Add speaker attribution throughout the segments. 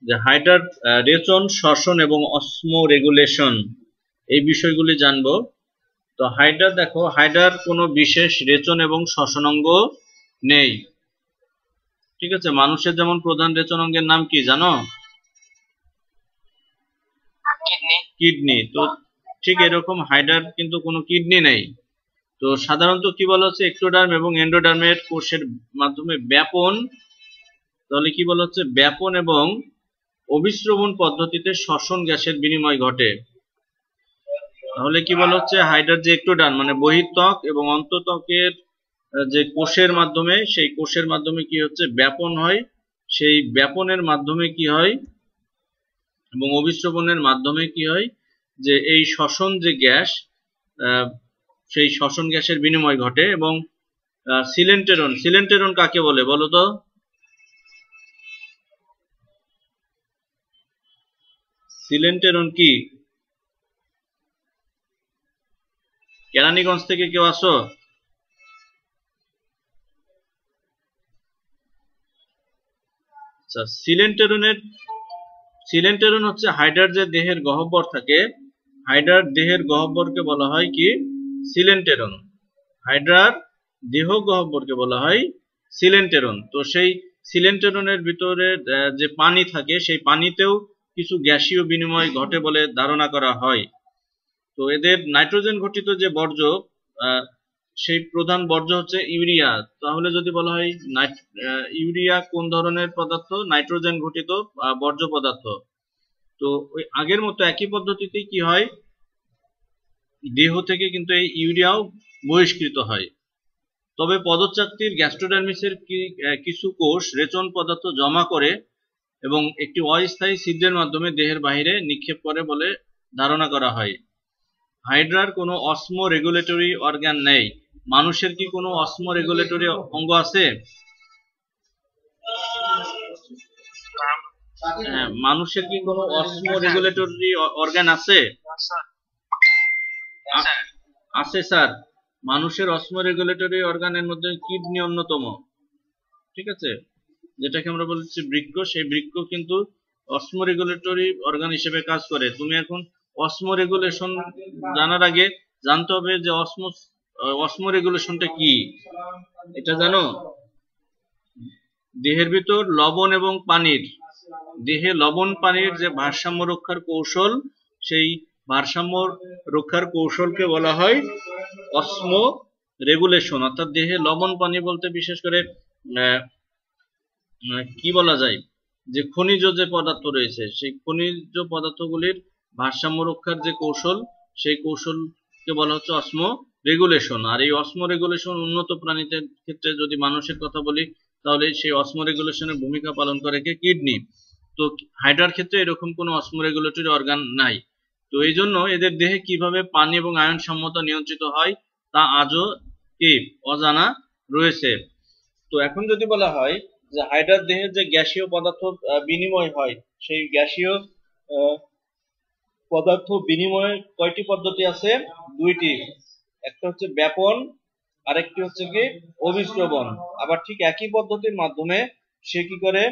Speaker 1: যে হাইড্রার রেচন, শ্বসন এবং অসমো রেগুলেশন এই বিষয়গুলি জানবো। তো হাইড্রার দেখো, হাইড্রার কোনো বিশেষ রেচন এবং শ্বসন অঙ্গ নেই। ঠিক আছে, মানুষের যেমন প্রধান রেচন অঙ্গের নাম কি জানো? কিডনি। তো ঠিক এরকম হাইড্রার কিন্তু কোনো কিডনি নেই। তো সাধারণত কি বলা হচ্ছে, এক্টোডার্ম এবং এন্ডোডার্মের কোষের মাধ্যমে ব্যাপন, তাহলে কি বলা হচ্ছে, ব্যাপন এবং অভিস্রবণ পদ্ধতিতে শ্বসন গ্যাসের বিনিময় ঘটে। তাহলে কি বলা হচ্ছে, হাইড্রার যে এক্টোডার্ম মানে বহির্ত্বক এবং অন্তত্বকের যে কোষের মাধ্যমে, সেই কোষের মাধ্যমে কি হচ্ছে, ব্যাপন হয়। সেই ব্যাপনের মাধ্যমে কি হয় এবং অভিস্রবণের মাধ্যমে কি হয়, যে এই শ্বসন যে গ্যাস, সেই শ্বসন গ্যাসের বিনিময় ঘটে। এবং সিলেন্টেরন, সিলেন্টেরন কাকে বলে বলো তো? সিলেন্টেরন কি? কেরানীগঞ্জ থেকে কেউ আসো? আচ্ছা, সিলেন্টেরন হচ্ছে হাইড্রার যে দেহের গহ্বর থাকে, হাইড্রার দেহের গহ্বরকে বলা হয় কি, সিলেন্টেরন। হাইড্রার দেহ গহ্বরকে বলা হয় সিলেন্টেরন। তো সেই সিলেন্টেরনের ভিতরে যে পানি থাকে, সেই পানিতেও কিছু গ্যাসীয় বিনিময় ঘটে বলে ধারণা করা হয়। তো এদের নাইট্রোজেন ঘটিত যে বর্জ্য, সেই প্রধান বর্জ্য হচ্ছে ইউরিয়া। তাহলে যদি বলা হয় ইউরিয়া কোন ধরনের পদার্থ? নাইট্রোজেন ঘটিত বর্জ্য পদার্থ। তো ওই আগের মতো একই পদ্ধতিতেই কি হয়, দেহ থেকে কিন্তু এই ইউরিয়াও বহিষ্কৃত হয়। তবে পদচাকতির গ্যাস্ট্রোডার্মিসের কিছু কোষ রেচন পদার্থ জমা করে এবং একটি অস্থায়ী ছিদ্রের মাধ্যমে দেহের বাইরে নিক্ষেপ করে বলে ধারণা করা হয়। হাইড্রার কোনো অসমো রেগুলেটরি অর্গান নেই। মানুষের কি কোনো অসমো রেগুলেটরি অঙ্গ আছে? হ্যাঁ, মানুষের কি কোনো অসমো রেগুলেটরি অর্গান আছে? আছে স্যার। মানুষের অসমো রেগুলেটরি অর্গানের মধ্যে কিডনি অন্যতম। ঠিক আছে, যেটাকে আমরা বলছি বৃক্ক, সেই বৃক্ক কিন্তু অসমো রেগুলেটরি অর্গান হিসেবে কাজ করে। তুমি এখন অসমো রেগুলেশন জানার আগে জানতে হবে যে অসমো রেগুলেশনটা কি, এটা জানো? দেহের ভিতর লবণ এবং পানির, দেহে লবণ পানির যে ভারসাম্য রক্ষার কৌশল, সেই ভারসাম্য রক্ষার কৌশলকে বলা হয় অসমো রেগুলেশন। অর্থাৎ দেহে লবণ পানি বলতে বিশেষ করে কি বলা যায়, যে খনিজ যে পদার্থ রয়েছে, সেই খনিজ পদার্থগুলির ভারসাম্য রক্ষার যে কৌশল, সেই কৌশলকে বলা হচ্ছে অসমো রেগুলেশন। আর এই অসমো রেগুলেশন উন্নত প্রাণীদের ক্ষেত্রে যদি মানুষের কথা বলি, তাহলে সেই অসমো রেগুলেশনের ভূমিকা পালন করে কে, কিডনি। তো হাইড্রার ক্ষেত্রে এরকম কোনো অসমো রেগুলেটরি অর্গান নাই। তো এই জন্য এদের দেহে কিভাবে পানি এবং আয়ন সম্মত নিয়ন্ত্রিত হয় তা আজও কি অজানা রয়েছে। তো এখন যদি বলা হয় যে হাইড্রার দেহের যে গ্যাসীয় পদার্থ বিনিময় হয়, সেই গ্যাসীয় পদার্থ বিনিময়ের কয়টি পদ্ধতি আছে? দুইটি। একটা হচ্ছে ব্যাপন, আরেকটি হচ্ছে কি অভিস্রবণ। আবার ঠিক একই পদ্ধতির মাধ্যমে সে কি করে,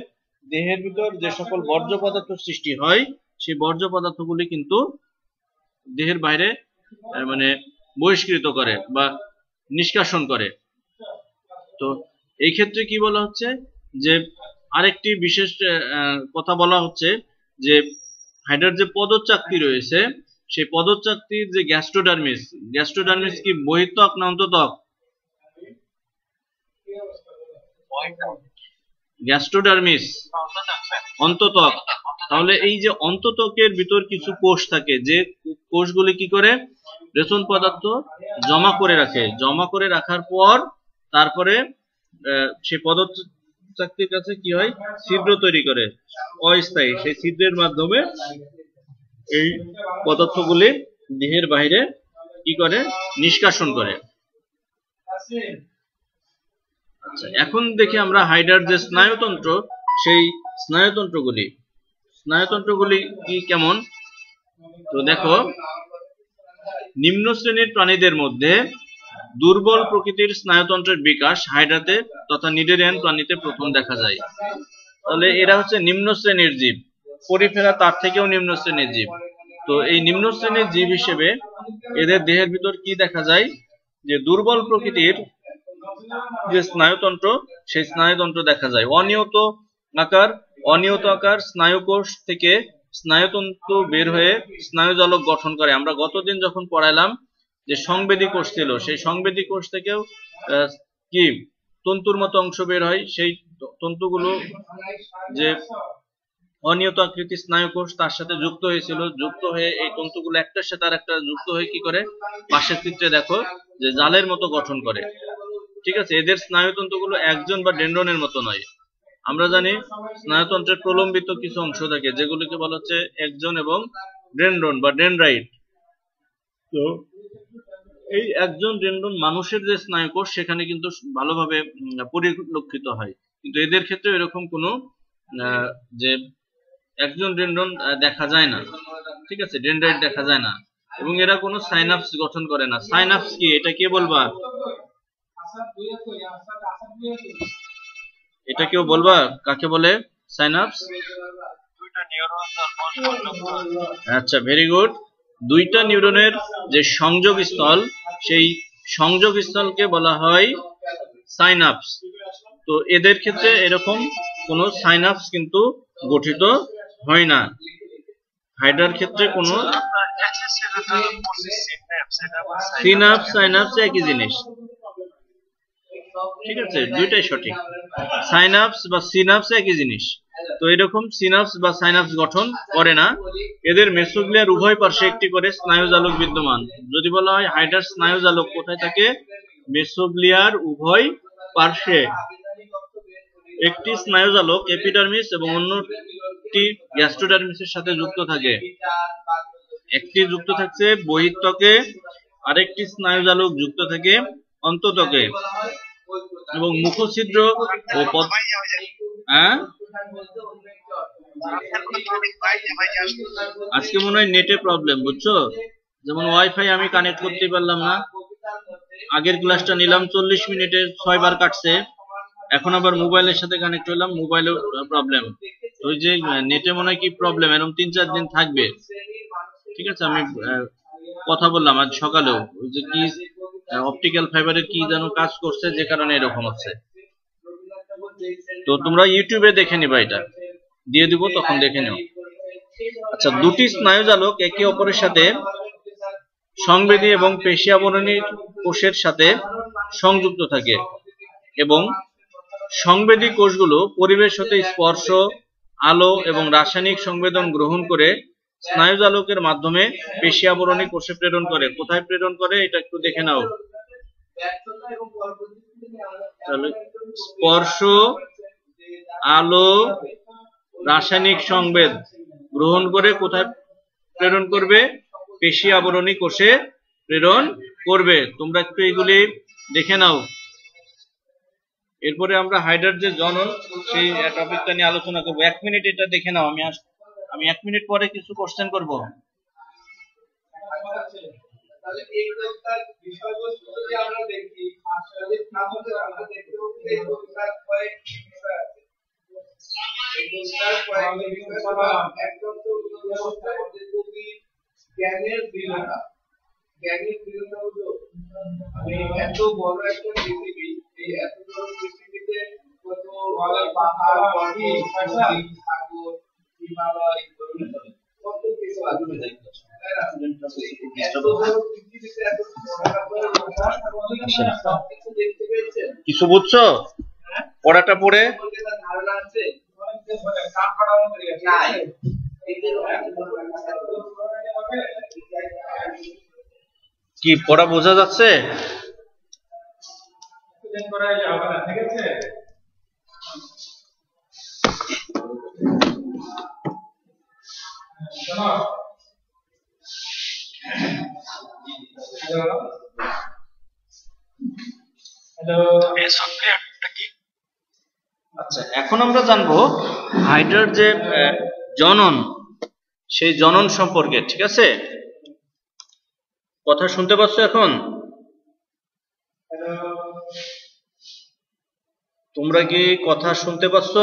Speaker 1: দেহের ভিতর যে সকল বর্জ্য পদার্থ সৃষ্টি হয়, সেই বর্জ্য পদার্থগুলি কিন্তু দেহের বাইরে মানে বহিষ্কৃত করে বা নিষ্কাশন করে। তো এই ক্ষেত্রে কি বলা হচ্ছে, যে আরেকটি বিশেষ কথা বলা হচ্ছে, যে হাইড্রার যে পদচাকতি রয়েছে, সেই পদচাকতির যে গ্যাস্ট্রোডার্মিস, গ্যাস্ট্রোডার্মিস কি বহির্ত্বক না অন্তত্বক? গ্যাস্ট্রোডার্মিস অন্তত্বক। তাহলে এই যে অন্তত্বকের ভিতর কিছু কোষ থাকে, যে কোষগুলি কি করে, রেচন পদার্থ জমা করে রাখে। জমা করে রাখার পর তারপরে সে পদচাকতির কাছে কি হয়, ছিদ্র তৈরি করে অস্থায়ী, সেই ছিদ্রের মাধ্যমে এই পদার্থগুলি দেহের বাইরে কি করে, নিষ্কাশন করে। আচ্ছা, এখন দেখি আমরা হাইড্রার যে স্নায়ুতন্ত্র, সেই স্নায়ুতন্ত্রগুলি কি কেমন। তো দেখো, নিম্ন শ্রেণীর প্রাণীদের মধ্যে দুর্বল প্রকৃতির স্নায়ুতন্ত্রের বিকাশ হাইড্রাতে তথা নিডেরিয়ান প্রাণীতে প্রথম দেখা যায়। তাহলে এরা হচ্ছে নিম্ন শ্রেণীর জীব। পরিফেরা তার থেকেও নিম্ন শ্রেণীর জীব। তো এই নিম্ন শ্রেণীর জীব হিসেবে এদের দেহের ভিতর কি দেখা যায়, যে দুর্বল প্রকৃতির যে স্নায়ুতন্ত্র, সেই স্নায়ুতন্ত্র দেখা যায়। অনিয়ত আকার স্নায়ুকোষ থেকে স্নায়ুতন্ত্র বের হয়ে স্নায়ুজালক গঠন করে। আমরা গতদিন যখন পড়াইলাম যে সংবেদী কোষ ছিল, সেই সংবেদী কোষ থেকেও কি তন্তুর মতো অংশ বের হয়। সেই তন্তুগুলো যে অনিয়ত আকৃতির স্নায়ুকোষ তার সাথে যুক্ত হয়েছিল, যুক্ত হয়ে এই তন্তুগুলো একটার সাথে আরেকটা যুক্ত হয়ে কি করে, পাশের চিত্রে দেখো যে জালের মতো গঠন করে। ঠিক আছে, এদের স্নায়ুতন্তুগুলো একজন বা ডেন্ড্রনের মতো নয়। আমরা জানি স্নায়ুতন্ত্রের প্রলম্বিত কিছু অংশ থাকে যেগুলিকে বলা হচ্ছে একজন এবং ডেন্ড্রন বা ডেনড্রাইট। তো এই একজন ডেন্ড্রন মানুষের যে স্নায়ুকোষ সেখানে কিন্তু ভালোভাবে পরিলক্ষিত হয়, কিন্তু এদের ক্ষেত্রে এরকম কোনো যে একজন ডেন্ড্রন দেখা যায় না। ঠিক আছে, ডেনড্রাইট দেখা যায় না, এবং এরা কোনো সাইনাপস গঠন করে না। সাইনাপস কি, এটা কে বলবা? এটা কেউ বলবা কাকে বলে সাইনাপস? আচ্ছা, ভেরি গুড। দুইটা নিউরনের যে সংযোগ স্থল, সেই সংযোগ স্থলকে বলা হয় সাইনাপস। তো এদের ক্ষেত্রে এরকম কোন সাইনাপস কিন্তু গঠিত হয় না। হাইড্রার ক্ষেত্রে কোন সিনাপস সাইনাপস একই জিনিস। ঠিক আছে, দুইটাই সঠিক। সাইনাপস বা সিনাপস একই জিনিস। তো এরকম সিনাপস বা সাইনাপস গঠন করে না। এদের মেসোগ্লিয়ার উভয় পার্শ্বে একটি করে স্নায়ুজালক বিদ্যমান। যদি বলা হয় হাইড্রার স্নায়ুজালক কোথায় থাকে, মেসোগ্লিয়ার উভয় পার্শ্বে একটি স্নায়ুজালক এপিডার্মিস এবং অন্যটি গ্যাস্ট্রোডার্মিসের সাথে যুক্ত থাকে। একটি যুক্ত থাকছে বহিঃত্বকে, আরেকটি স্নায়ুজালক যুক্ত থাকে অন্তত্বকে, এবং মুখছিদ্র ও আজকে মনে হয় নেটে প্রবলেম, বুঝছো? যেমন ওয়াইফাই আমি কানেক্ট করতে পারলাম না। আগের ক্লাসটা নিলাম 40 মিনিটে 6 বার কাটছে, এখন আবার মোবাইলের সাথে কানেক্ট হলাম, মোবাইলে প্রবলেম। ওই যে নেটে মনে হয় কি প্রবলেম, এরকম 3-4 দিন থাকবে। ঠিক আছে, আমি কথা বললাম আজ সকালেও, ওই যে কি অপটিক্যাল ফাইবারের কি যেন কাজ করছে, যে কারণে এরকম হচ্ছে। তো তোমরা ইউটিউবে দেখে নিবা, এটা দিয়ে দিব, তখন দেখে নিও। আচ্ছা, দুটি স্নায়ুজালক একে অপরের সাথে সংবেদী এবং পেশী আবরণী কোষের সাথে সংযুক্ত থাকে, এবং সংবেদী কোষগুলো পরিবেশ হতে স্পর্শ, আলো এবং রাসায়নিক সংবেদন গ্রহণ করে স্নায়ুজালকের মাধ্যমে পেশী আবরণী কোষে প্রেরণ করে। কোথায় প্রেরণ করে এটা একটু দেখে নাও। স্পর্শ, আলো, রাসায়নিক সংবেদ গ্রহণ করে কোথায় প্রেরণ করবে? পেশী আবরণী কোষে প্রেরণ করবে। তোমরা একটু এগুলি দেখে নাও। এরপরে আমরা হাইড্রার যে জনন, সেই টপিকটা নিয়ে আলোচনা করব। 1 মিনিট এটা দেখে নাও, আমি 1 মিনিট পরে কিছু কোশ্চেন করব। তাহলে এই প্রকার বিষয়বস্তু যদি আমরা দেখি, আসলে আমরা দেখতে পাবো এই প্রকার কয়েক বিষয় আছে। এই প্রকার কয়েক বিষয় হলো একদম তো ব্যবস্থা যে তুমি জ্ঞানের বিরোধা, জ্ঞানের বিরোধা হলো মানে এত বড় একটা পৃথিবী, এই এত বড় পৃথিবীতে কত পাহাড়, পর্বত, সাগর, হিমালয়, কত কিছু আছে। কিছু বুঝছো পড়াটা পড়ে? কি পড়া বোঝা যাচ্ছে? আচ্ছা, এখন আমরা জানবো হাইড্রার যে জনন, সেই জনন সম্পর্কে। ঠিক আছে, কথা শুনতে পাচ্ছ এখন? তোমরা কি কথা শুনতে পাচ্ছ?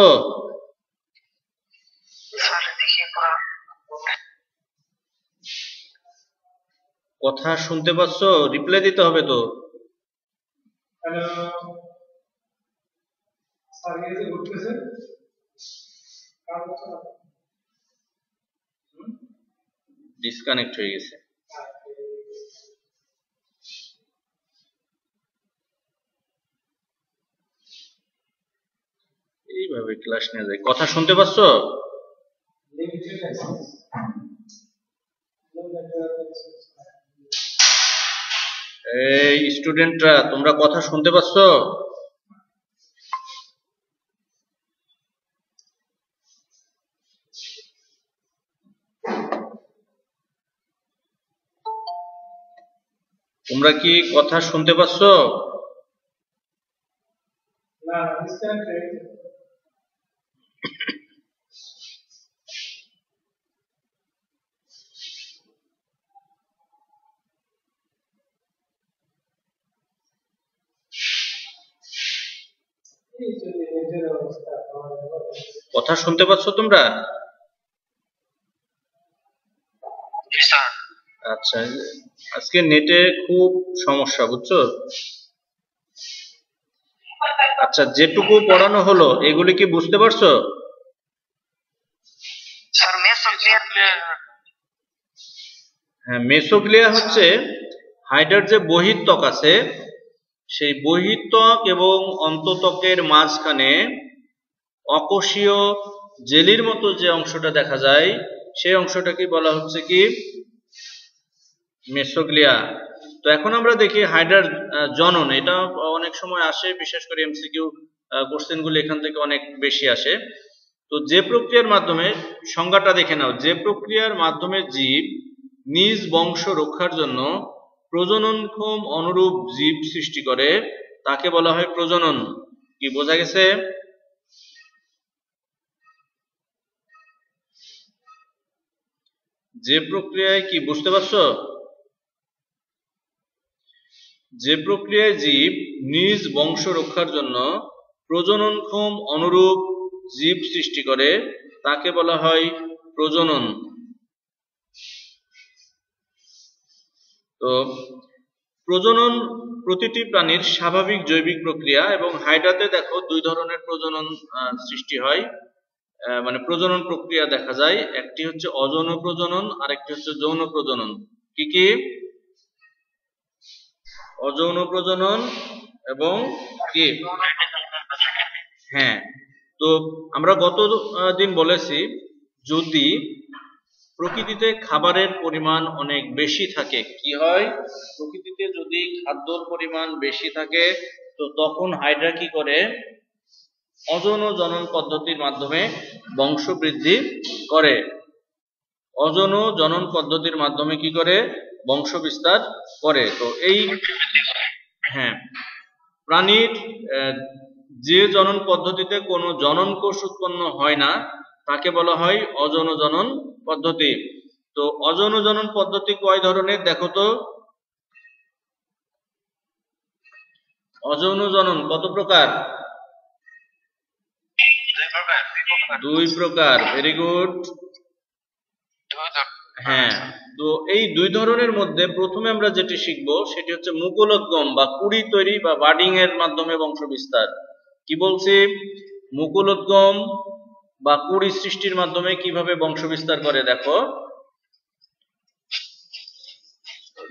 Speaker 1: কথা শুনতে পাচ্ছ? রিপ্লাই দিতে হবে তো। ডিসকানেক্ট হয়ে গেছে। এইভাবে ক্লাস নিয়ে যায়। কথা শুনতে পাচ্ছ? এই স্টুডেন্টরা, তোমরা কথা শুনতে পাচ্ছ? তোমরা কি কথা শুনতে পাচ্ছ? কথা শুনতে পাচ্ছ তোমরা? আচ্ছা, আজকে নেটে খুব সমস্যা, বুঝছো? আচ্ছা, যেটুকু পড়ানো হলো এগুলি কি বুঝতে পারছো? হ্যাঁ, মেসোগ্লিয়া হচ্ছে হাইডার যে বহির্ত্বক আছে, সেই বহির্ত্বক এবং অন্তত্বকের মাঝখানে অকোষীয় জেলির মতো যে অংশটা দেখা যায়, সেই অংশটাকে বলা হচ্ছে কি মেসোগ্লিয়া। তো এখন আমরা দেখি হাইডার জনন। এটা অনেক সময় আসে, বিশেষ করে এমসিকিউ কোশ্চেনগুলো এখান থেকে অনেক বেশি আসে। তো যে প্রক্রিয়ার মাধ্যমে, সংজ্ঞাটা দেখে নাও, যে প্রক্রিয়ার মাধ্যমে জীব নিজ বংশ রক্ষার জন্য প্রজননক্ষম অনুরূপ জীব সৃষ্টি করে তাকে বলা হয় প্রজনন। কি বোঝা গেছে? যে প্রক্রিয়ায়, কি বুঝতে পারছো? যে প্রক্রিয়ায় জীব নিজ বংশ রক্ষার জন্য প্রজননক্ষম অনুরূপ জীব সৃষ্টি করে তাকে বলা হয় প্রজনন। তো প্রজনন প্রতিটি প্রাণীর স্বাভাবিক জৈবিক প্রক্রিয়া, এবং হাইড্রাতে দেখো দুই ধরনের প্রজনন সৃষ্টি হয়, মানে প্রজনন প্রক্রিয়া দেখা যায়। একটি হচ্ছে অযৌন প্রজনন, আর একটি হচ্ছে যৌন প্রজনন। কি কি? অযৌন প্রজনন এবং কি? হ্যাঁ, তো আমরা গত দিন বলেছি, যদি প্রকৃতিতে খাবারের পরিমাণ অনেক বেশি থাকে, কি হয়? প্রকৃতিতে যদি খাদ্যর পরিমাণ বেশি থাকে, তো তখন হাইড্রা কি করে? অযৌন জনন পদ্ধতির মাধ্যমে বংশ বৃদ্ধি করে। অযৌন জনন পদ্ধতির মাধ্যমে কি করে? বংশ বিস্তার করে। তো এই, হ্যাঁ, প্রাণীর যে জনন পদ্ধতিতে কোনো জনন কোষ উৎপন্ন হয় না তাকে বলা হয় অযৌন জনন পদ্ধতি। তো অযৌন জনন পদ্ধতি কয় ধরনের দেখো তো? অযৌন জনন কত প্রকার? দুই প্রকার। Very good. হ্যাঁ, তো এই দুই ধরনের মধ্যে প্রথমে আমরা যেটি শিখব সেটি হচ্ছে মুকুলোদ্গম বা কুড়ি তৈরি বা বাডিং এর মাধ্যমে বংশ বিস্তার। কি বলছি? মুকুলোদ্গম বা কুড়ি সৃষ্টির মাধ্যমে কিভাবে বংশ বিস্তার করে দেখো।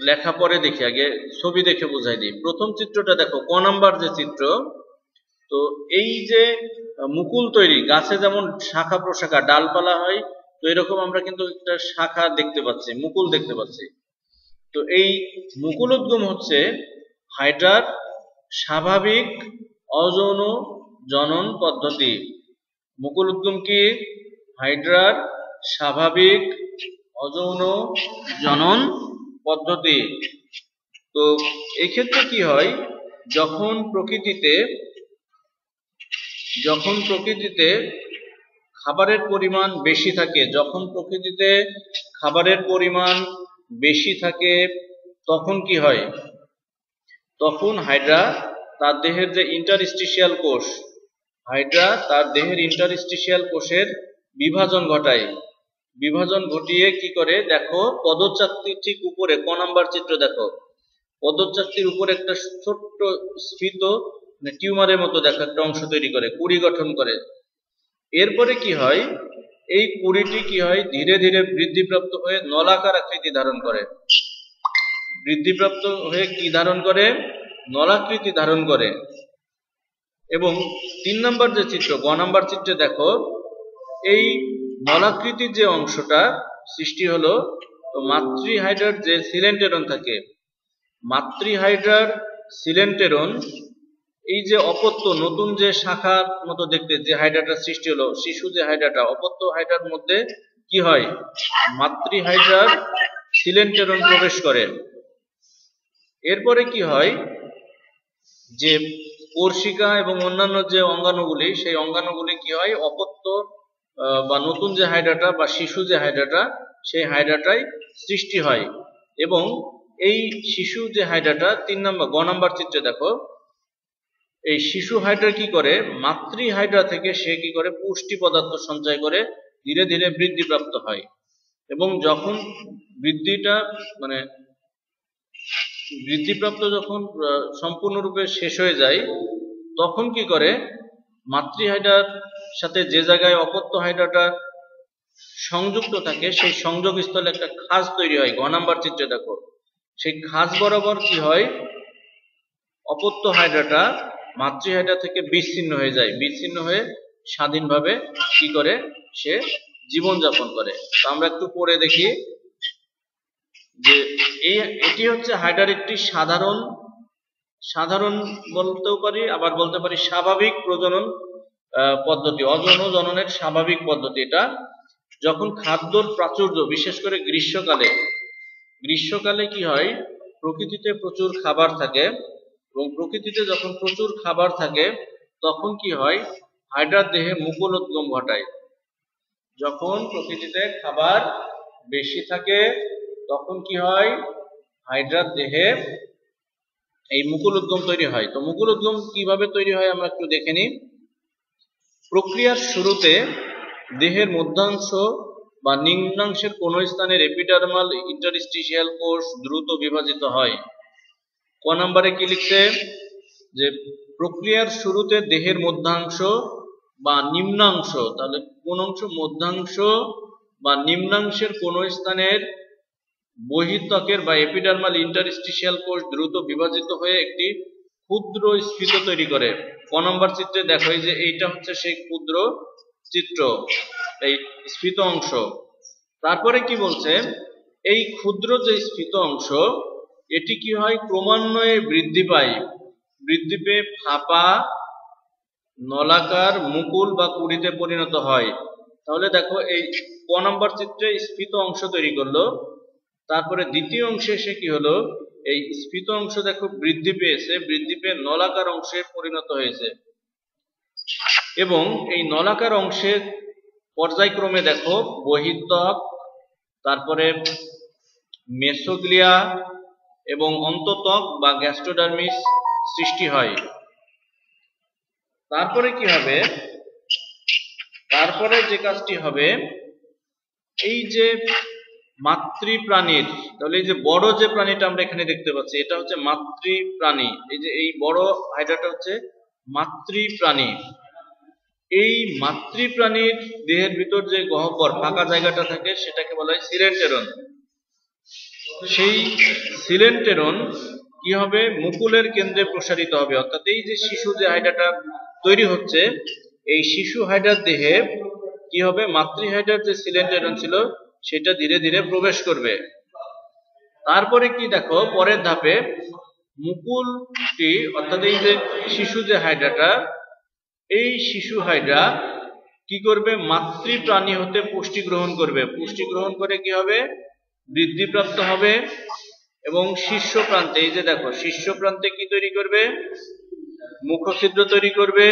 Speaker 1: লেখা পরে দেখি, আগে ছবি দেখে বুঝাই দিই। প্রথম চিত্রটা দেখো, ক নাম্বার যে চিত্র। তো এই যে মুকুল তৈরি, গাছে যেমন শাখা প্রশাখা ডালপালা হয়, তো এরকম আমরা কিন্তু একটা শাখা দেখতে পাচ্ছি, মুকুল দেখতে পাচ্ছি। তো এই মুকুলোদ্গম হচ্ছে হাইড্রার স্বাভাবিক অযৌন জনন পদ্ধতি। মুকুলোদ্গম কি? হাইড্রার স্বাভাবিক অযৌন জনন পদ্ধতি। তো এক্ষেত্রে কি হয়, যখন প্রকৃতিতে খাবারের পরিমাণ বেশি থাকে, তখন কি হয়? তখন হাইড্রা তার দেহের যে ইন্টারস্টিশিয়াল কোষ, কোষের বিভাজন ঘটায়। বিভাজন ঘটিয়ে কি করে দেখো পদচাকতির ঠিক উপরে ক নাম্বার চিত্র দেখো, পদচাকতির উপরে একটা ছোট্ট স্ফীত টিউমারের মতো দেখা একটা অংশ তৈরি করে, কুড়ি গঠন করে। এরপরে কি হয়, এই কুড়িটি কি হয় ধীরে ধীরে বৃদ্ধিপ্রাপ্ত হয়ে নলাকার আকৃতি ধারণ করে, বৃদ্ধিপ্রাপ্ত হয়ে কি ধারণ করে, নলাকৃতি ধারণ করে। এবং 3 নাম্বার যে চিত্র গ নাম্বার চিত্রে দেখো এই নলাকৃতির যে অংশটা সৃষ্টি হলো, তো মাতৃহাইড্রার যে সিলেন্টেরন থাকে, মাতৃহাইড্রার সিলেন্টেরন এই যে অপত্য নতুন যে শাখার মতো দেখতে যে হাইড্রাটা সৃষ্টি হলো, শিশু যে হাইড্রাটা, অপত্য হাইড্রার মধ্যে কি হয় মাতৃহাইড্রার সিলেন্টেরন প্রবেশ করে। এরপরে কি হয় যে কোর্সিকা এবং অন্যান্য যে অঙ্গাণুগুলি, সেই অঙ্গাণুগুলি কি হয় অপত্য বা নতুন যে হাইড্রাটা বা শিশু যে হাইড্রাটা, সেই হাইড্রাটাই সৃষ্টি হয়। এবং এই শিশু যে হাইড্রাটা 3 নাম্বার গ নাম্বার চিত্রে দেখো, এই শিশু হাইড্রা কি করে মাতৃ হাইড্রা থেকে সে কি করে পুষ্টি পদার্থ সঞ্চয় করে ধীরে ধীরে বৃদ্ধিপ্রাপ্ত হয়। এবং যখন বৃদ্ধিটা বৃদ্ধিপ্রাপ্ত যখন সম্পূর্ণরূপে শেষ হয়ে যায়, তখন কি করে মাতৃহাইড্রার সাথে যে জায়গায় অপত্য হাইড্রাটা সংযুক্ত থাকে সেই সংযোগ স্থলে একটা খাঁজ তৈরি হয়। গ নাম্বার চিত্রে দেখো সেই খাঁজ বরাবর কি হয় অপত্য হাইড্রাটা মাতৃহাইড্রা থেকে বিচ্ছিন্ন হয়ে যায়, বিচ্ছিন্ন হয়ে স্বাধীনভাবে কি করে সে জীবন যাপন করে। তো আমরা একটু পড়ে দেখি যে এটি হচ্ছে হাইড্রার একটি সাধারণ বলতেও পারি, আবার বলতে পারি স্বাভাবিক প্রজনন পদ্ধতি, অযৌন জননের স্বাভাবিক পদ্ধতি। এটা যখন খাদ্যর প্রাচুর্য, বিশেষ করে গ্রীষ্মকালে কি হয় প্রকৃতিতে প্রচুর খাবার থাকে, এবং প্রকৃতিতে যখন প্রচুর খাবার থাকে তখন কি হয় হাইড্রার দেহে মুকুলোদ্গম ঘটায়। যখন প্রকৃতিতে খাবার বেশি থাকে তখন কি হয় হাইড্রার দেহে এই মুকুল উদ্গম তৈরি হয়। তো মুকুল উদ্গম কিভাবে তৈরি হয় আমরা একটু দেখে নিই। প্রক্রিয়ার শুরুতে দেহের মধ্যাংশ বা নিম্নাংশের কোন স্থানের এপিডার্মাল ইন্টারস্টিশিয়াল কোষ দ্রুত বিভাজিত হয়। ক নম্বরে কি লিখছে যে প্রক্রিয়ার শুরুতে দেহের মধ্যাংশ বা নিম্নাংশ, তাহলে কোন অংশ মধ্যাংশ বা নিম্নাংশের কোন স্থানের বহির্ত্বকের বা এপিডার্মাল ইন্টারস্টিশিয়াল কোষ দ্রুত বিভাজিত হয়ে একটি ক্ষুদ্র স্ফীত তৈরি করে। ক নম্বর চিত্রে দেখো এই যে এইটা হচ্ছে সেই ক্ষুদ্র চিত্র, এই স্ফীত অংশ। তারপরে কি বলছে এই ক্ষুদ্র যে স্ফীত অংশ এটি কি হয় ক্রমান্বয়ে বৃদ্ধি পায়, বৃদ্ধি পেয়ে ফাঁপা নলাকার মুকুল বা কুড়িতে পরিণত হয়। তাহলে দেখো এই ক নম্বর চিত্রে স্ফীত অংশ তৈরি করলো, তারপরে দ্বিতীয় অংশে এসে কি হলো এই স্ফীত অংশ দেখো বৃদ্ধি পেয়েছে, বৃদ্ধি পেয়ে নলাকার অংশে পরিণত হয়েছে। এবং এই নলাকার অংশের পর্যায়ক্রমে দেখো বহির্ত্বক, তারপরে মেসোগ্লিয়া এবং অন্তত্বক বা গ্যাস্ট্রোডার্মিস সৃষ্টি হয়। তারপরে কি হবে, তারপরে যে কাজটি হবে এই যে মাতৃপ্রাণীর, তাহলে এই যে বড় যে প্রাণীটা আমরা এখানে দেখতে পাচ্ছি এটা হচ্ছে মাতৃপ্রাণী, এই যে এই বড় হাইড্রাটা হচ্ছে মাতৃপ্রাণী। এই মাতৃপ্রাণীর দেহের ভিতর যে গহ্বর ফাঁকা জায়গাটা থাকে সেটাকে বলা হয় সিলেন্টেরন। সেই সিলেন্টেরন কি হবে মুকুলের কেন্দ্রে প্রসারিত হবে, অর্থাৎ এই যে শিশু যে হাইড্রাটা তৈরি হচ্ছে এই শিশু হাইড্রার দেহে কি হবে মাতৃহাইড্রার যে সিলেন্টেরন ছিল সেটা ধীরে ধীরে প্রবেশ করবে। তারপরে কি দেখো পরের ধাপে মুকুলটি, অর্থাৎ এই যে শিশু যে হাইড্রাটা, এই শিশু হাইড্রা কি করবে মাতৃপ্রাণী হতে পুষ্টি গ্রহণ করবে, পুষ্টি গ্রহণ করে কি হবে বৃদ্ধিপ্রাপ্ত হবে এবং শীর্ষ প্রান্তে এই যে দেখো শীর্ষ প্রান্তে কি তৈরি করবে মুখছিদ্র তৈরি করবে,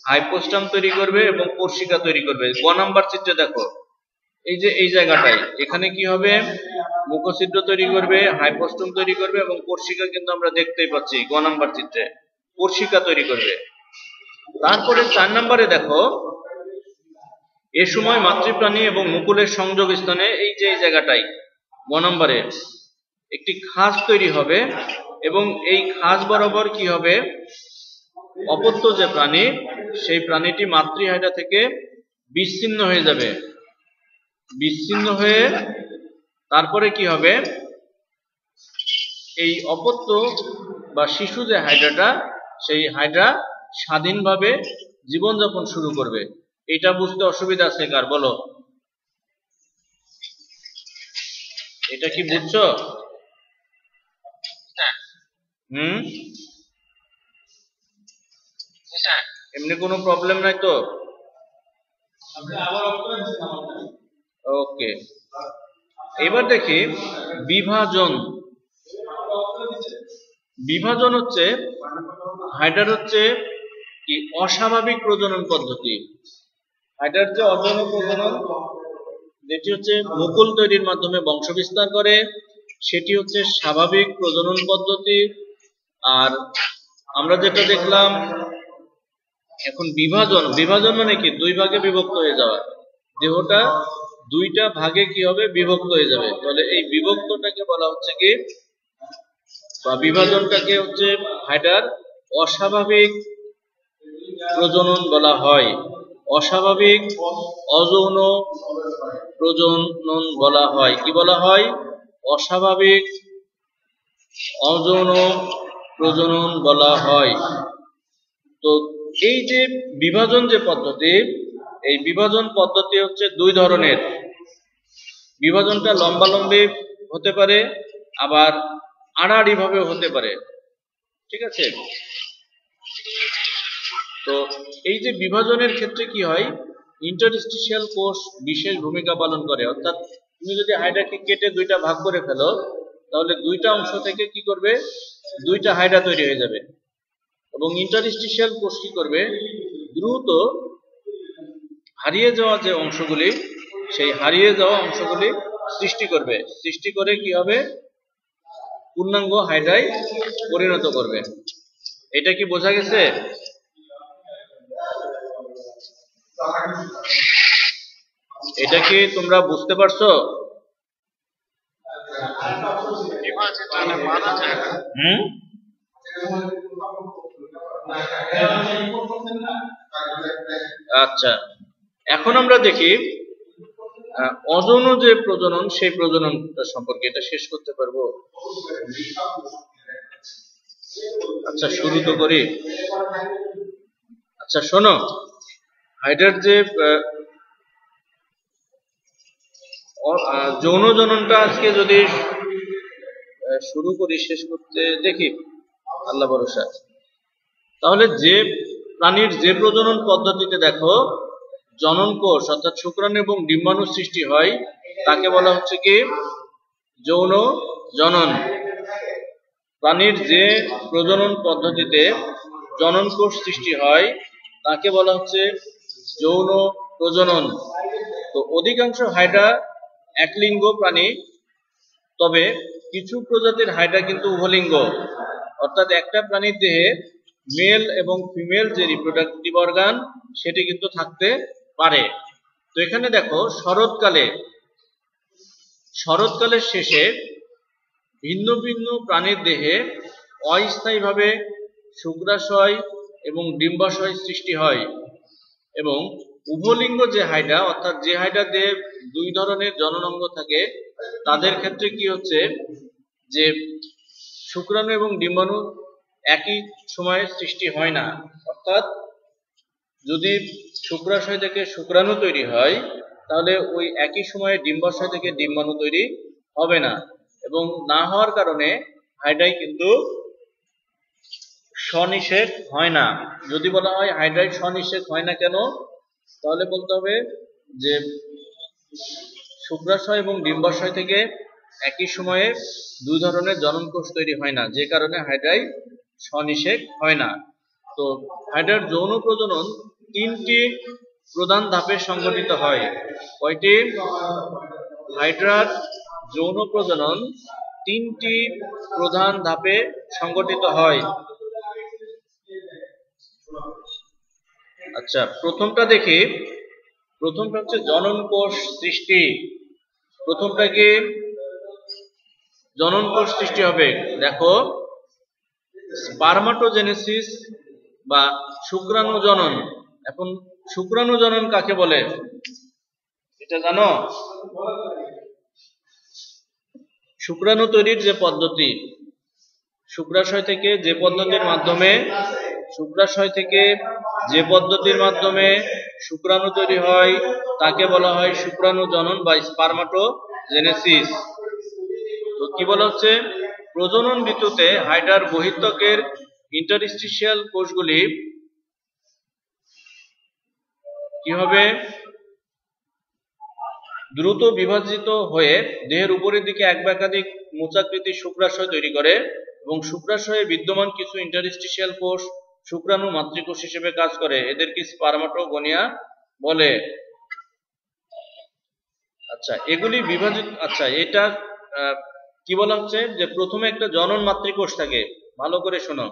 Speaker 1: হাইপোস্টাম তৈরি করবে এবং কোর্সিকা তৈরি করবে। গ নাম্বার চিত্রে দেখো এই যে এই জায়গাটায় এখানে কি হবে মুখছিদ্র তৈরি করবে, হাইপোস্টাম তৈরি করবে এবং কোর্সিকা কিন্তু আমরা দেখতেই পাচ্ছি গ নাম্বার চিত্রে কোর্সিকা তৈরি করবে। তারপরে 4 নম্বরে দেখো এ সময় মাতৃপ্রাণী এবং মুকুলের সংযোগ স্থানে এই যে এই জায়গাটায় 1 নম্বরে একটি খাঁজ তৈরি হবে এবং এই খাঁজ বরাবর কি হবে, অপত্য যে প্রাণী সেই প্রাণীটি মাতৃহাইডা থেকে বিচ্ছিন্ন হয়ে যাবে। বিচ্ছিন্ন হয়ে তারপরে কি হবে, এই অপত্য বা শিশু যে হাইড্রাটা সেই হাইড্রা স্বাধীনভাবে জীবনযাপন শুরু করবে। এটা বুঝতে অসুবিধা আছে কার, বলো? এটা কি বুঝছো? এমনি কোনো প্রবলেম নাই তো? ওকে, এবার দেখি বিভাজন। বিভাজন হচ্ছে হাইড্রার হচ্ছে কি অস্বাভাবিক প্রজনন পদ্ধতি। হাইড্রার যে অযৌন প্রজনন, যেটি হচ্ছে মুকুল তৈরির মাধ্যমে বংশ বিস্তার করে, সেটি হচ্ছে স্বাভাবিক প্রজনন পদ্ধতি। আর আমরা যেটা দেখলাম এখন বিভাজন, বিভাজন মানে কি দুই ভাগে বিভক্ত হয়ে যাওয়া, দেহটা দুইটা ভাগে কি হবে, বিভক্ত হয়ে যাবে। তাহলে এই বিভক্তটাকে বলা হচ্ছে কি, বা বিভাজনটাকে হচ্ছে হাইড্রার অস্বাভাবিক প্রজনন বলা হয়। অস্বাভাবিক অযৌন প্রজনন বলা হয়। কি বলা হয়? অস্বাভাবিক অযৌন প্রজনন বলা হয়। তো এই যে বিভাজন যে পদ্ধতি, এই বিভাজন পদ্ধতি হচ্ছে দুই ধরনের। বিভাজনটা লম্বালম্বি হতে পারে, আবার আড়াআড়ি ভাবে হতে পারে। ঠিক আছে? তো এই যে বিভাজনের ক্ষেত্রে কি হয়, ইন্টারস্টিশিয়াল কোষ বিশেষ ভূমিকা পালন করে। অর্থাৎ তুমি যদি হাইড্রাকে কেটে দুইটা ভাগ করে ফেলো, তাহলে দুইটা অংশ থেকে কি করবে, দুইটা হাইড্রা তৈরি হয়ে যাবে। এবং ইন্টারস্টিশিয়াল কোষ কি করবে, দ্রুত হারিয়ে যাওয়া যে অংশগুলি, সেই হারিয়ে যাওয়া অংশগুলি সৃষ্টি করবে। সৃষ্টি করে কি হবে, পূর্ণাঙ্গ হাইড্রায় পরিণত করবে। এটা কি বোঝা গেছে? এটা কি তোমরা বুঝতে পারছো? আচ্ছা, এখন আমরা দেখি অযৌন যে প্রজনন, সেই প্রজনন সম্পর্কে। এটা শেষ করতে পারবো? আচ্ছা, শুরু তো করি। আচ্ছা শোনো, হাইড্রার যে যৌন জননটা আজকে যদি শুরু করি, শেষ করতে দেখি আল্লাহ ভরসা। তাহলে যে প্রাণীর যে প্রজনন পদ্ধতিতে দেখো জনন কোষ অর্থাৎ শুক্রাণু এবং ডিম্বাণু সৃষ্টি হয়, তাকে বলা হচ্ছে কি যৌন জনন। প্রাণীর যে প্রজনন পদ্ধতিতে জনন কোষ সৃষ্টি হয় তাকে বলা হচ্ছে যৌন প্রজনন। তো অধিকাংশ হাইড্রা একলিঙ্গ প্রাণী, তবে কিছু প্রজাতির হাইড্রা কিন্তু উভলিঙ্গ। অর্থাৎ একটা প্রাণীর দেহে মেল এবং ফিমেল যে রিপ্রোডাক্টিভ অর্গান সেটি কিন্তু থাকতে পারে। তো এখানে দেখো শরৎকালের শেষে ভিন্ন ভিন্ন প্রাণীর দেহে অস্থায়ীভাবে শুক্রাশয় এবং ডিম্বাশয় সৃষ্টি হয়। এবং উভলিঙ্গ যে হাইড্রা, অর্থাৎ যে হাইড্রা দেহে দুই ধরনের জননাঙ্গ থাকে, তাদের ক্ষেত্রে কি হচ্ছে যে শুক্রাণু এবং ডিম্বাণু একই সময়ে সৃষ্টি হয় না। অর্থাৎ যদি শুক্রাশয় থেকে শুক্রাণু তৈরি হয়, তাহলে ওই একই সময়ে ডিম্বাশয় থেকে ডিম্বাণু তৈরি হবে না। এবং না হওয়ার কারণে হাইড্রাই কিন্তু স্বনিষেক হয় না। যদি বলা হয় হাইড্রাই স্বনিষেক হয় না কেন, তাহলে বলতে হবে যে শুক্রাশয় এবং ডিম্বাশয় থেকে একই সময়ে দুই ধরনের জনন কোষ তৈরি হয় না, যে কারণে হাইড্রাই স্বনিষেক হয় না। তো হাইড্রার যৌন প্রজনন তিনটি প্রধান ধাপে সংঘটিত হয়। কয়টি? হাইড্রার যৌন প্রজনন তিনটি প্রধান ধাপে সংঘটিত হয়। আচ্ছা, প্রথমটা দেখি। প্রথমটা হচ্ছে জনন কোষ সৃষ্টি। প্রথমটা কি জনন কোষ সৃষ্টি হবে। দেখো স্পারমাটোজেনেসিস বা শুক্রাণু জনন। এখন শুক্রাণু জনন কাকে বলে এটা জানো? শুক্রাণু তৈরির যে পদ্ধতি, শুক্রাশয় থেকে যে পদ্ধতির মাধ্যমে শুক্রাণু তৈরি হয় তাকে বলা হয় শুক্রাণু জনন বা স্পারমাটোজেনেসিস। তো কি বলা হচ্ছে, প্রজনন ঋতুতে হাইড্রার বহির্ত্বকের ইন্টারস্টিশিয়াল কোষগুলি কি হবে, দ্রুত বিভাজিত হয়ে দেহের উপরের দিকে এক বা একাধিক মোচাকৃতির শুক্রাশয় তৈরি করে এবং শুক্রাশয়ে বিদ্যমান কিছু ইন্টারস্টিশিয়াল কোষ শুক্রাণু মাতৃকোষ হিসেবে কাজ করে। এদেরকে স্পারমাটোগোনিয়া বলে। আচ্ছা, এগুলি বিভাজিত। আচ্ছা, এটা কি বলা হচ্ছে যে প্রথমে একটা জনন মাতৃকোষ থাকে, ভালো করে শোনো।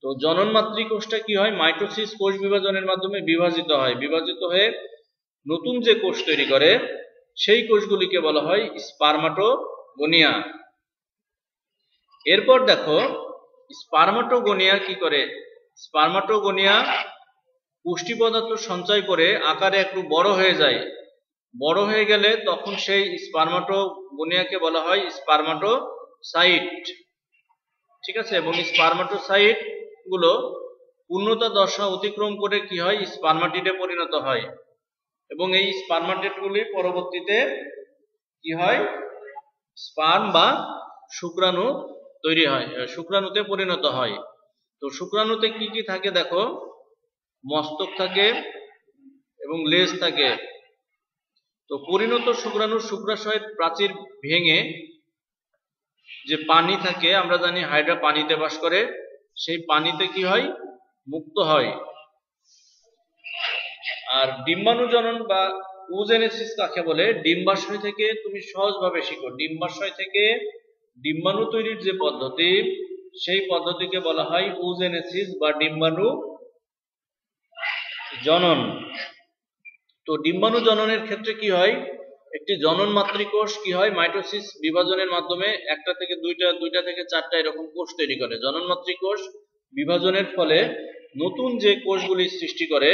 Speaker 1: তো জনন মাতৃকোষটা কি হয়, মাইটোসিস কোষ বিভাজনের মাধ্যমে বিভাজিত হয়। বিভাজিত হয়ে নতুন যে কোষ তৈরি করে সেই কোষগুলিকে বলা হয় স্পারমাটোগোনিয়া। এরপর দেখো স্পারমাটোগোনিয়া কি করে, স্পারমাটোগোনিয়া পুষ্টি পদার্থ সঞ্চয় করে আকারে একটু বড় হয়ে যায়। বড় হয়ে গেলে তখন সেই স্পারমাটোগোনিয়াকে বলা হয় স্পারমাটোসাইট। ঠিক আছে, এবং স্পারমাটোসাইট গুলো পূর্ণতা দশা অতিক্রম করে কি হয়, স্পারমাটিডে পরিণত হয় এবং এই স্পারমাটিডগুলি পরবর্তীতে কি হয়, স্পার্ম বা শুক্রাণু তৈরি হয়, শুক্রাণুতে পরিণত হয়। তো শুক্রাণুতে কি কি থাকে দেখো, মস্তক থাকে এবং লেজ থাকে। তো পরিণত শুক্রাণু শুক্রাশয়ের প্রাচীর ভেঙে যে পানি থাকে, আমরা জানি হাইড্রা পানিতে বাস করে, সেই পানিতে কি হয়, মুক্ত হয়। আর ডিম্বাণু জনন বা ওজেনেসিস কাকে বলে, ডিম্বাশয় থেকে তুমি সহজভাবে শিখো, ডিম্বাশয় থেকে ডিম্বাণু তৈরির যে পদ্ধতি সেই পদ্ধতিকে বলা হয় ওজেনেসিস বা ডিম্বাণু জনন। তো ডিম্বাণু জননের ক্ষেত্রে কি হয়, একটি জনন মাতৃকোষ কি হয়, মাইটোসিস বিভাজনের মাধ্যমে একটা থেকে দুইটা থেকে চারটা এরকম কোষ তৈরি করে। জনন মাতৃকোষ বিভাজনের ফলে নতুন যে কোষগুলি সৃষ্টি করে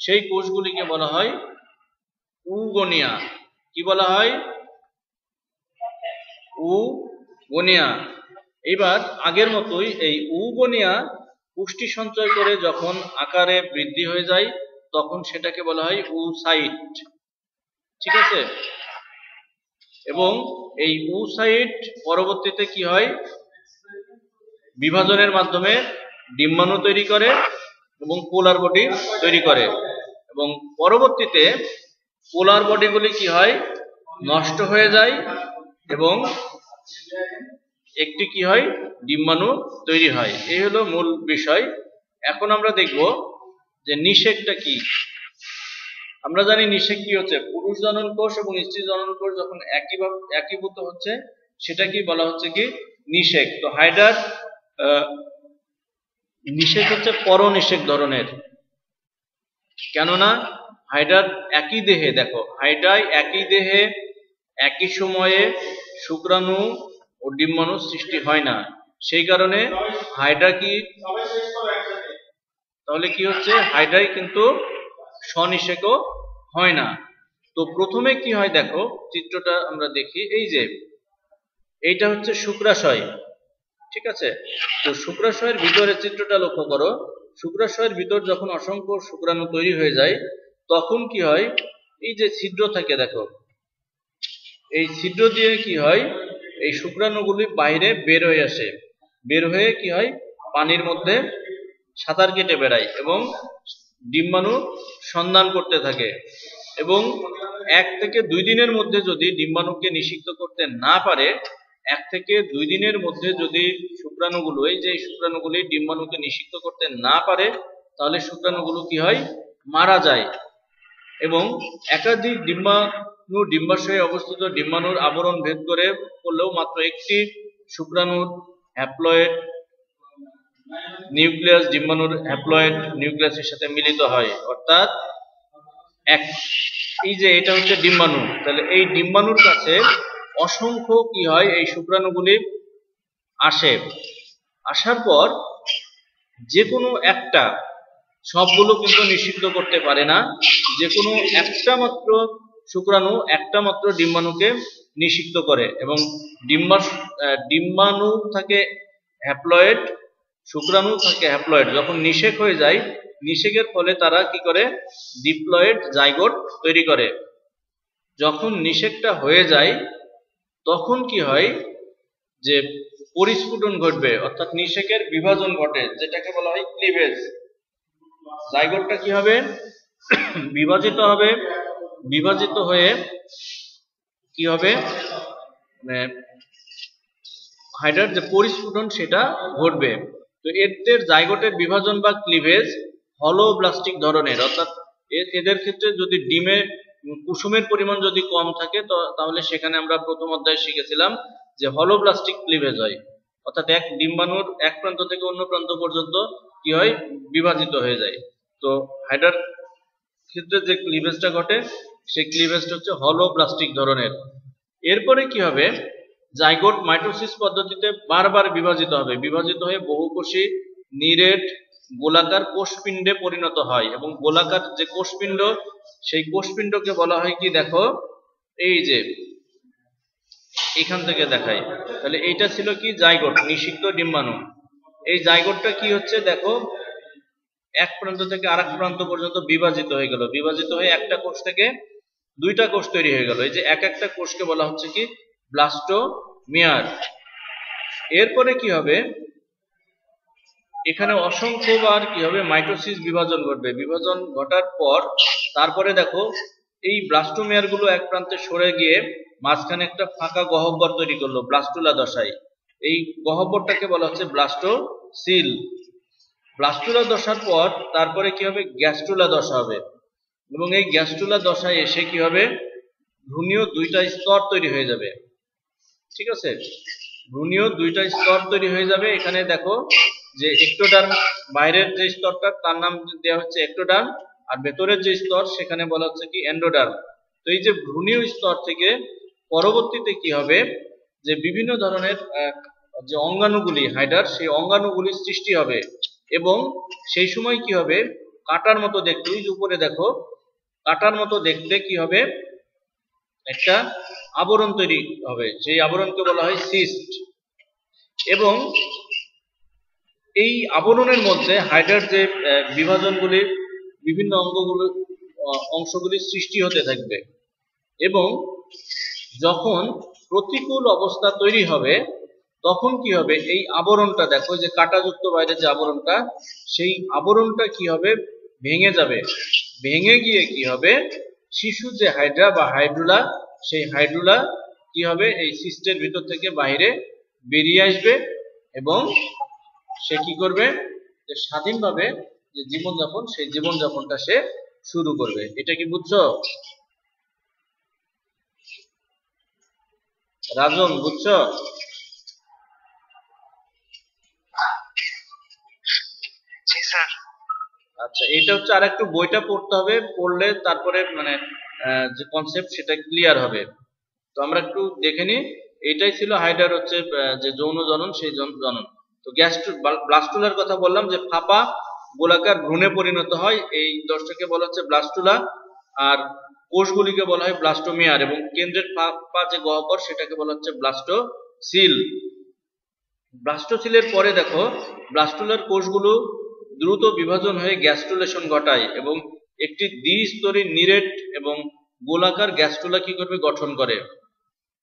Speaker 1: সেই কোষগুলিকে বলা হয় উগোনিয়া। কি বলা হয়, উগোনিয়া। এবার আগের মতোই এই উগোনিয়া পুষ্টি সঞ্চয় করে যখন আকারে বৃদ্ধি হয়ে যায় তখন সেটাকে বলা হয় উসাইট। ঠিক আছে, এবং এই উসাইট পরবর্তীতে কি হয়, বিভাজনের মাধ্যমে ডিম্বাণু তৈরি করে এবং পোলার বডি তৈরি করে এবং পরবর্তীতে পোলার বডিগুলি কি হয়, নষ্ট হয়ে যায় এবং একটি কি হয়, ডিম্বাণু তৈরি হয়। এই হলো মূল বিষয়। এখন আমরা দেখব যে নিষেকটা কি। আমরা জানি নিষেক কি হচ্ছে, পুরুষ জনন কোষ এবং স্ত্রী জনন কোষ যখন একীভূত হচ্ছে সেটা কি বলা হচ্ছে কি, নিষেক। তো হাইড্রার নিষেক হচ্ছে পরনিষেক ধরনের, কেননা হাইড্রার একই দেহে, দেখো হাইড্রায় একই দেহে একই সময়ে শুক্রাণু ও ডিম্বাণু সৃষ্টি হয় না, সেই কারণে হাইড্রা কি, তাহলে কি হচ্ছে, হাইড্রায় কিন্তু স্বনিষেকও হয় না। তো প্রথমে কি হয় দেখো, চিত্রটা আমরা দেখি, এই যে এইটা হচ্ছে শুক্রাশয়। ঠিক আছে, তো শুক্রাশয়ের ভিতরে চিত্রটা লক্ষ্য করো, শুক্রাশয়ের ভিতর যখন অসংখ্য শুক্রাণু তৈরি হয়ে যায় তখন কি হয়, এই যে ছিদ্র থাকে দেখো, এই ছিদ্র দিয়ে কি হয়, এই শুক্রাণুগুলি বাইরে বের হয়ে আসে, বের হয়ে কি হয়, পানির মধ্যে সাঁতার কেটে বেড়ায় এবং ডিম্বাণু সন্ধান করতে থাকে এবং 1 থেকে 2 দিনের মধ্যে যদি ডিম্বাণুকে নিষিক্ত করতে না পারে, 1 থেকে 2 দিনের মধ্যে যদি শুক্রাণুগুলো, এই যে শুক্রাণুগুলি ডিম্বাণুকে নিষিক্ত করতে না পারে তাহলে শুক্রাণুগুলো কি হয়, মারা যায় এবং একাধিক ডিম্বাণু ডিম্বাশয়ে অবস্থিত ডিম্বাণুর আবরণ ভেদ করে করলেও মাত্র একটি শুক্রাণুর হ্যাপ্লয়েড নিউক্লিয়াস ডিম্বাণুর হ্যাপ্লয়েড নিউক্লিয়াসের সাথে মিলিত হয়, অর্থাৎ এক। এই যে এটা হচ্ছে ডিম্বাণু, তাহলে এই ডিম্বাণুর কাছে অসংখ্য কি হয়, এই শুক্রাণুগুলি আসে। আসার পর যে কোনো একটা, সবগুলো কিন্তু নিষিদ্ধ করতে পারে না, যে কোনো একটা মাত্র শুক্রাণু একটা মাত্র ডিম্বাণুকে নিষিদ্ধ করে। এবং ডিম্বাণু থাকে হ্যাপ্লয়েড, শুক্রাণু থাকে হ্যাপ্লয়েড। যখন নিষেক হয়ে যায়, নিষেকের ফলে তারা কি করে, ডিপ্লয়েড জাইগোট তৈরি করে। যখন নিষেকটা হয়ে যায় তখন কি হয়, যে পরিস্ফুটন ঘটবে, অর্থাৎ নিষেকের বিভাজন ঘটে, যেটাকে বলা হয় ক্লিভেজ। জাইগোটটা কি হবে, বিভাজিত হবে, বিভাজিত হয়ে কি হবে, মানে হাইড্রার যে পরিস্ফুটন সেটা ঘটবে। তো এদের জাইগোটের বিভাজন বা ক্লিভেজ হলোব্লাস্টিক ধরনের, অর্থাৎ এদের ক্ষেত্রে যদি ডিমে কুসুমের পরিমাণ যদি কম থাকে তাহলে সেখানে আমরা প্রথম অধ্যায়ে শিখেছিলাম যে হলোব্লাস্টিক ক্লিভেজ হয়, অর্থাৎ এক ডিম্বাণুর এক প্রান্ত থেকে অন্য প্রান্ত পর্যন্ত কি হয়, বিভাজিত হয়ে যায়। তো হাইড্রার ক্ষেত্রে যে ক্লিভেজটা ঘটে সেই ক্লিভেজটা হচ্ছে হলোব্লাস্টিক ধরনের। এরপরে কি হবে, জাইগোট মাইটোসিস পদ্ধতিতে বারবার বিভাজিত হবে, বিভাজিত হয়ে বহুকোষী নিরেট গোলাকার কোষপিণ্ডে পরিণত হয়। এবং গোলাকার যে কোষপিণ্ড, সেই কোষপিণ্ডকে বলা হয় কি, দেখো এই যে এখান থেকে দেখাই, তাহলে এইটা ছিল কি জাইগোট, নিষিক্ত ডিম্বাণু। এই জাইগোটটা কি হচ্ছে, দেখো এক প্রান্ত থেকে আরেক প্রান্ত পর্যন্ত বিভাজিত হয়ে গেল, বিভাজিত হয়ে একটা কোষ থেকে দুইটা কোষ তৈরি হয়ে গেল। এই যে এক একটা কোষকে বলা হচ্ছে কি ব্লাস্টোমিয়ার। এরপরে কি হবে, এখানে অসংখ্যবার কি হবে, মাইটোসিস বিভাজন ঘটবে। বিভাজন ঘটার পর তারপরে দেখো এই ব্লাস্টোমিয়ার গুলো এক প্রান্তে সরে গিয়ে মাঝখানে একটা ফাঁকা গহ্বর তৈরি করলো ব্লাস্টুলা দশায়। এই গহ্বরটাকে বলা হচ্ছে ব্লাস্টোসিল। ব্লাস্টুলা দশার পর তারপরে কি হবে, গ্যাস্ট্রুলা দশা হবে। এবং এই গ্যাস্ট্রুলা দশায় এসে কি হবে, ভ্রূণীয় দুইটা স্তর তৈরি হয়ে যাবে। ঠিক আছে, ভ্রূণীয় দুইটা স্তর তৈরি হয়ে যাবে। এখানে দেখো যে এক্টোডার্ম, বাইরের যে স্তরটা তার নাম দেওয়া হচ্ছে এক্টোডার্ম, আর ভেতরের যে স্তর সেখানে বলা হচ্ছে কি এন্ডোডার্ম। তো এই যে ভ্রূণীয় স্তর থেকে পরবর্তীতে কি হবে, যে বিভিন্ন ধরনের যে অঙ্গাণুগুলি হাইড্রার, সেই অঙ্গাণুগুলির সৃষ্টি হবে। এবং সেই সময় কি হবে, কাঁটার মতো দেখতে, ওই উপরে দেখো কাঁটার মতো দেখতে কি হবে, একটা আবরণ তৈরি হবে, সেই আবরণকে বলা হয় সিস্ট। এবং এই আবরণের মধ্যে হাইড্রার যে বিভাজনগুলি, বিভিন্ন অংশগুলির সৃষ্টি হতে থাকবে। এবং যখন প্রতিকূল অবস্থা তৈরি হবে তখন কি হবে, এই আবরণটা দেখো, যে কাঁটাযুক্ত বাইরে যে আবরণটা, সেই আবরণটা কি হবে, ভেঙে যাবে। ভেঙে গিয়ে কি হবে, শিশু যে হাইড্রা বা হাইড্রুলা, সেই হাইড্রুলা কি হবে, এই সিস্টের ভিতর থেকে বাইরে বেরিয়ে আসবে। এবং সে কি করবে, যে স্বাধীনভাবে যে জীবনযাপন, সেই জীবনযাপনটা সে শুরু করবে। এটা কি বুঝছো রাজন, বুঝছো? আচ্ছা, এটা হচ্ছে আর একটু বইটা পড়তে হবে, পড়লে তারপরে মানে যে কনসেপ্ট সেটা ক্লিয়ার হবে। তো আমরা একটু দেখে নিই। এটাই ছিল হাইড্রার হচ্ছে যে যৌন জনন, সেই জনন। তো ব্লাস্টুলার কথা বললাম, যে ফাঁপা গোলাকার ভ্রূণে পরিণত হয়, এই দশটাকে বলা হচ্ছে ব্লাস্টুলা। আর কোষগুলিকে বলা হয় ব্লাস্টোমিয়ার। এবং কেন্দ্রের ফাঁপা যে গহ্বর সেটাকে বলা হচ্ছে ব্লাস্টোসিল। ব্লাস্টোসিলের পরে দেখো ব্লাস্টুলার কোষগুলো দ্রুত বিভাজন হয়ে গ্যাস্ট্রুলেশন ঘটায় এবং একটি দ্বিস্তরী নিরেট এবং গোলাকার গ্যাস্ট্রুলা কি করবে, গঠন করে।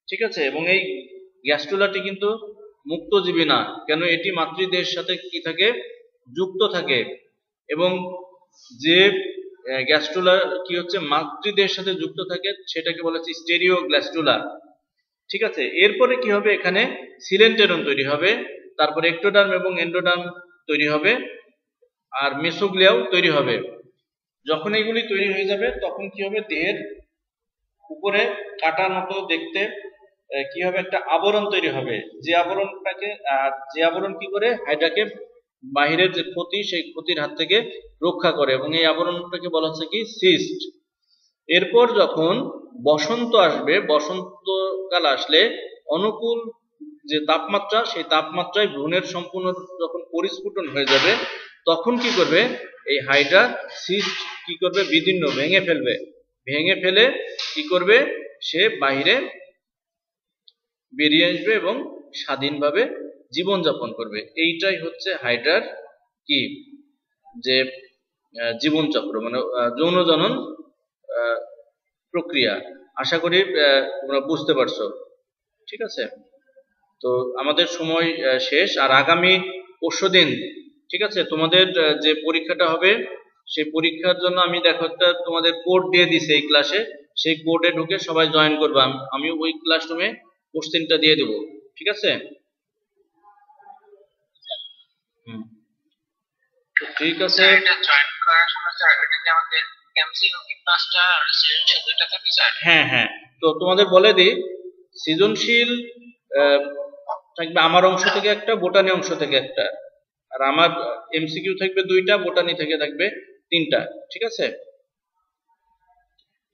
Speaker 1: ঠিক আছে, এবং এই গ্যাস্ট্রুলাটি কিন্তু মুক্তজীবী না, কেন, এটি মাতৃদেহের সাথে কি থাকে, যুক্ত থাকে। এবং যে গ্যাস্ট্রুলা কি হচ্ছে, মাতৃদেহের সাথে যুক্ত থাকে, সেটাকে বলা হচ্ছে স্টেরিওগ্যাস্ট্রুলা। ঠিক আছে, এরপরে কি হবে, এখানে সিলেন্টেরন তৈরি হবে, তারপরে এক্টোডার্ম এবং এন্ডোডার্ম তৈরি হবে, আর মেসোগ্লিয়াও তৈরি হবে। যখন এগুলি তৈরি হয়ে যাবে তখন কি হবে, দেহের উপরে কাটার মতো দেখতে কি হবে, একটা আবরণ তৈরি হবে, যে আবরণ কি করে, হাইড্রাকে বাহিরের যে ক্ষতি, সেই ক্ষতির হাত থেকে রক্ষা করে। এবং এই আবরণটাকে বলা হচ্ছে কি সিস্ট। এরপর যখন বসন্ত আসবে, বসন্তকাল আসলে অনুকূল যে তাপমাত্রা, সেই তাপমাত্রায় ভ্রূণের সম্পূর্ণ যখন পরিস্ফুটন হয়ে যাবে, তখন কি করবে এই হাইড্রা, সিস্ট কি করবে, বিদীর্ণ ভেঙে ফেলবে। ভেঙে ফেলে কি করবে, সে বাইরে বেরিয়ে আসবে এবং স্বাধীনভাবে জীবনযাপন করবে। এইটাই হচ্ছে হাইড্রার কি, যে জীবনচক্র, মানে যৌন জনন প্রক্রিয়া। আশা করি তোমরা বুঝতে পারছো। ঠিক আছে, তো আমাদের সময় শেষ। আর আগামী পরশুদিন, ঠিক আছে, তোমাদের যে পরীক্ষাটা হবে, সেই পরীক্ষার জন্য আমি দেখো একটা তোমাদের কোড দিয়ে দিছে এই ক্লাসে, সেই কোডে ঢুকে সবাই জয়েন করবে। আমি ওই ক্লাসরুমে কোশ্চেনটা দিয়ে দেবো। ঠিক আছে? হুম, তো ঠিক আছে। হ্যাঁ হ্যাঁ, তো তোমাদের বলে দিই, সৃজনশীল থাকবে আমার অংশ থেকে একটা, বোটানি অংশ থেকে একটা, আর আমার এমসিকিউ থাকবে দুইটা, বোটানি থেকে থাকবে তিনটা। ঠিক আছে,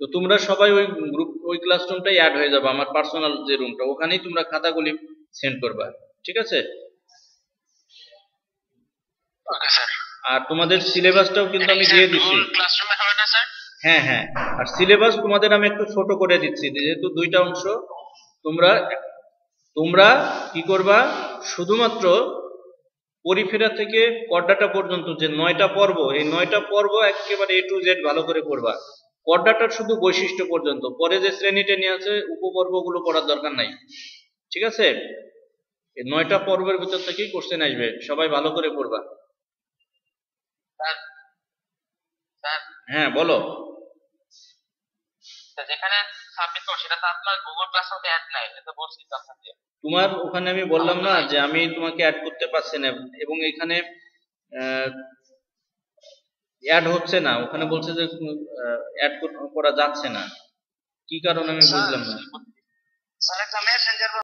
Speaker 1: তো তোমরা সবাই ওই গ্রুপ, ওই ক্লাসরুমটাই অ্যাড হয়ে যাবে, আমার পার্সোনাল যে রুমটা, ওখানেই তোমরা খাতাগুলি সেন্ড করবা। ঠিক আছে, আর তোমাদের সিলেবাসটাও কিন্তু আমি দিয়ে দিচ্ছি। হ্যাঁ হ্যাঁ, আর সিলেবাস তোমাদের আমি একটু ছোট করে দিচ্ছি, যেহেতু দুইটা অংশ। তোমরা তোমরা কি করবা, শুধুমাত্র পরিফেরা থেকে পর্দাটা পর্যন্ত যে 9টা পর্ব, এই 9টা পর্ব একেবারে A to Z ভালো করে পড়বা। পর্দাটার শুধু বৈশিষ্ট্য পর্যন্ত, পরে যে শ্রেণীতে নিয়ে আছে উপপর্বগুলো পড়ার দরকার নাই। ঠিক আছে, এই 9টা পর্বের ভিতর থেকেই কোশ্চেন আসবে, সবাই ভালো করে পড়বা। হ্যাঁ বলো। যেখানে সাবমিট করো সেটা তো আপনার গুগল ক্লাসরুমে অ্যাড নাই, এটা তো বলছি তো আপনাকে। তোমার ওখানে আমি বললাম না যে আমি তোমাকে অ্যাড করতে পারছি না, এবং এখানে অ্যাড হচ্ছে না, ওখানে বলছে যে অ্যাড করা যাচ্ছে না, কি কারণে আমি বুঝলাম না।